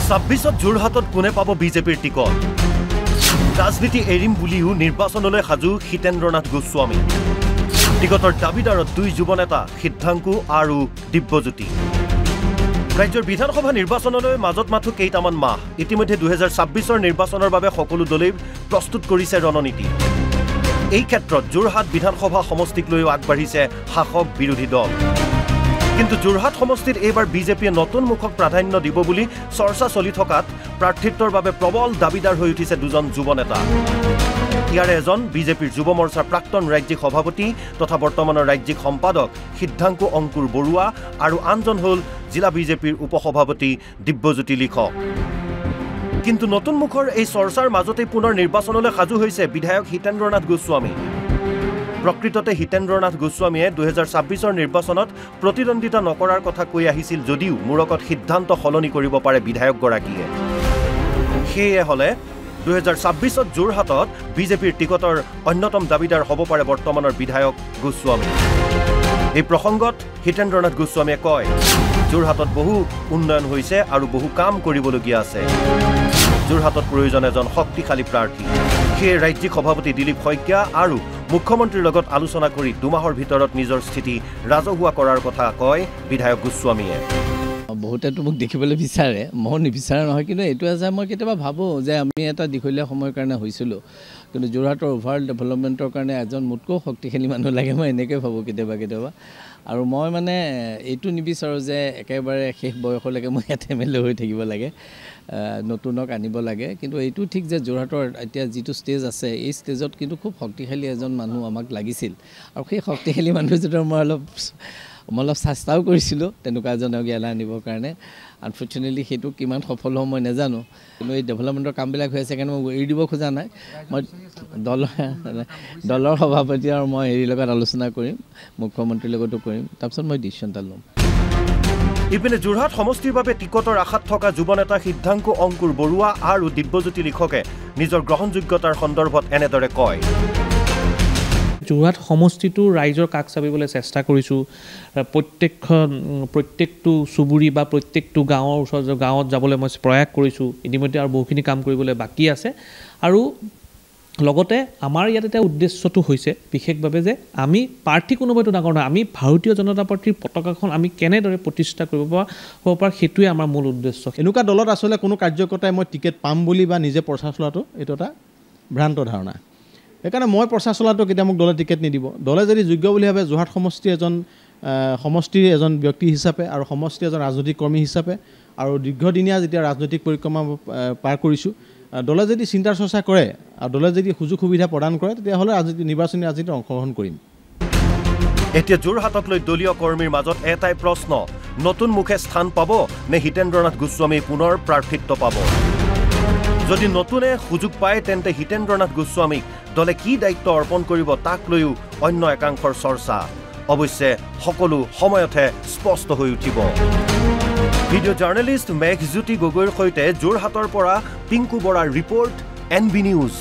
26 যোৰহাটত কোনে পাব বিজেপিৰ টিকট ৰাজনীতি এৰিম বুলিও নিৰ্বাচনলৈ সাজু হিতেন্দ্ৰনাথ গোস্বামী টিকটৰ দাবীদাৰত দুই যুৱ নেতা সিদ্ধাংকু আৰু দিব্যজ্যোতি ৰাজ্যৰ বিধানসভা নিৰ্বাচনলৈ মাজত মাথো কেইটামান মাহ ইতিমধ্যে 2026ৰ নিৰ্বাচনৰ বাবে সকলো দলেই প্ৰস্তুত কৰিছে ৰণনীতি এই ক্ষেত্ৰত যোৰহাট বিধানসভা সমষ্টিক লৈ আগবাঢ়িছে শাসক বিৰোধী দল কিন্তু যোৰহাট সমষ্টিত এইবাৰ বিজেপিয়ে নতুন মুখক প্ৰাধান্য দিব বুলি চৰ্চা চলি থকাত প্ৰাৰ্থিত্বৰ বাবে প্ৰবল দাবীদাৰ হৈ উঠিছে দুজন যুৱ নেতা ইয়াৰে এজন বিজেপিৰ যুৱ মৰ্চাৰ প্ৰাক্তন ৰাজ্যিক সভাপতি তথা বৰ্তমানৰ ৰাজ্যিক সম্পাদক সিদ্ধাংকু অংকুৰ বৰুৱা আৰু আনজন হ'ল জিলা বিজেপিৰ উপসভাপতি দিব্যজ্যোতি লিখক কিন্তু নতুন মুখৰ এই চৰ্চাৰ মাজতে পুনৰ নিৰ্বাচনলৈ সাজু হৈছে বিধায়ক হিতেন্দ্ৰনাথ গোস্বামী প্ৰকৃততে হিতেন্দ্ৰনাথ গোস্বামীয়ে 2026ৰ নিৰ্বাচনত প্ৰতিদ্বন্দ্বিতা নকৰাৰ কথা কৈ আহিছিল যদিও মূৰকত সিদ্ধান্ত সলনি কৰিব পাৰে বিধায়কগৰাকীয়ে সেয়ে হলে 2026ত যোৰহাটত বিজেপিৰ টিকটৰ অন্যতম দাবীদাৰ হ'ব পাৰে বৰ্তমানৰ বিধায়ক গোস্বামী এই প্ৰসংগত হিতেন্দ্ৰনাথ গোস্বামীয়ে কয় যোৰহাটত বহু উন্নয়ন হৈছে আৰু বহু কাম কৰিবলগীয়া আছে যোৰহাটত প্ৰয়োজন এজন শক্তিশালী প্ৰাৰ্থী সেয়ে ৰাজ্যিক সভাপতি দিলীপ শইকীয়া আৰু মুখ্যমন্ত্ৰীৰ লগত আলোচনা কৰি দুমাহৰ ভিতৰত নিজৰ স্থিতি ৰাজহুৱা কৰাৰ কথা কয় বিধায়ক গোস্বামীয়ে বহুতেতো মোক দেখিবলৈ বিচাৰে মই নিবিচাৰে নহয় কিন্তু এইটো আছে মই কেতিয়াবা ভাবোঁ যে আমি এটা দীঘলীয়া সময়ৰ কাৰণে হৈছিলোঁ কিন্তু যোৰহাটৰ অভাৰঅল ডেভেলপমেণ্টৰ কাৰণে এজন মোতকৈ শক্তিশালী মানুহ লাগে মই এনেকৈ ভাবোঁ কেতিয়াবা আৰু মই মানে এইটো নিবিচাৰোঁ যে একেবাৰে শেষ বয়সলৈকে মই ইয়াত এমএলএ হৈ থাকিব লাগে নতুনক আনিব লাগে কিন্তু এইটো ঠিক যে যোৰহাটৰ এতিয়া যিটো ষ্টেজ আছে এই ষ্টেজত কিন্তু খুব শক্তিশালী এজন মানুহ আমাক লাগিছিল আৰু সেই শক্তিশালী মানুহজনৰ মই অলপ চেষ্টাও কৰিছিলোঁ তেনেকুৱা এজনক ইয়ালৈ আনিবৰ কাৰণে আনফৰ্চুনেটলি সেইটো কিমান সফল হ'ব মই নাজানো কিন্তু এই ডেভেলপমেণ্টৰ কামবিলাক হৈ আছে কাৰণে মই এৰি দিব খোজা নাই মই দলৰ সভাপতি আৰু মই হেৰিৰ লগত আলোচনা কৰিম মুখ্যমন্ত্ৰীৰ লগতো কৰিম তাৰপিছত মই ডিচিশ্যন এটা ল'ম ইপিনে যোৰহাট সমষ্টিৰ বাবে টিকটৰ আশাত থকা যুৱ নেতা সিদ্ধাংকু অংকুৰ বৰুৱা আৰু দিব্যজ্যোতি লিখকে নিজৰ গ্ৰহণযোগ্যতাৰ সন্দৰ্ভত এনেদৰে কয় যোৰহাট সমষ্টিটো ৰাইজৰ কাষ চাপিবলৈ চেষ্টা কৰিছোঁ প্ৰত্যেকটো চুবুৰী বা প্ৰত্যেকটো গাঁৱৰ ওচৰত গাঁৱত যাবলৈ মই প্ৰয়াস কৰিছোঁ ইতিমধ্যে আৰু বহুখিনি কাম কৰিবলৈ বাকী আছে আৰু লগতে আমাৰ ইয়াত এটা উদ্দেশ্যটো হৈছে বিশেষভাৱে যে আমি প্ৰাৰ্থী কোনোবাইতো ডাঙৰ নহয় আমি ভাৰতীয় জনতা পাৰ্টীৰ পতাকাখন আমি কেনেদৰে প্ৰতিষ্ঠা কৰিব পৰা সেইটোৱে আমাৰ মূল উদ্দেশ্য এনেকুৱা দলত আচলতে কোনো কাৰ্যকৰ্তাই মই টিকেট পাম বুলি বা নিজে প্ৰচাৰ চলাটো এইটো এটা ভ্ৰান্ত ধাৰণা সেইকাৰণে মই প্ৰচাৰ চলাটো কেতিয়া মোক দলে টিকেট নিদিব দলে যদি যোগ্য বুলি ভাবে যোৰহাট সমষ্টিৰ এজন ব্যক্তি হিচাপে আৰু সমষ্টিৰ এজন ৰাজনৈতিক কৰ্মী হিচাপে আৰু দীৰ্ঘদিনীয়া যেতিয়া ৰাজনৈতিক পৰিক্ৰমা পাৰ কৰিছোঁ দলে যদি চিন্তা চৰ্চা কৰে আৰু দলে যদি সুযোগ সুবিধা প্ৰদান কৰে তেতিয়াহ'লে নিৰ্বাচনী ৰাজনীতিত অংশগ্ৰহণ কৰিম এতিয়া যোৰহাটক লৈ দলীয় কৰ্মীৰ মাজত এটাই প্ৰশ্ন নতুন মুখে স্থান পাব নে হিতেন্দ্ৰনাথ গোস্বামী পুনৰ প্ৰাৰ্থিত্ব পাব যদি নতুনে সুযোগ পায় তেন্তে হিতেন্দ্ৰনাথ গোস্বামীক দলে কি দায়িত্ব অৰ্পণ কৰিব তাক লৈও অন্য একাংশৰ চৰ্চা অৱশ্যে সকলো সময়তে স্পষ্ট হৈ উঠিব ভিডিঅ' জাৰ্নেলিষ্ট মেঘজ্যোতি গগৈৰ সৈতে যোৰহাটৰ পৰা পিংকু বৰাৰ ৰিপৰ্ট NB নিউজ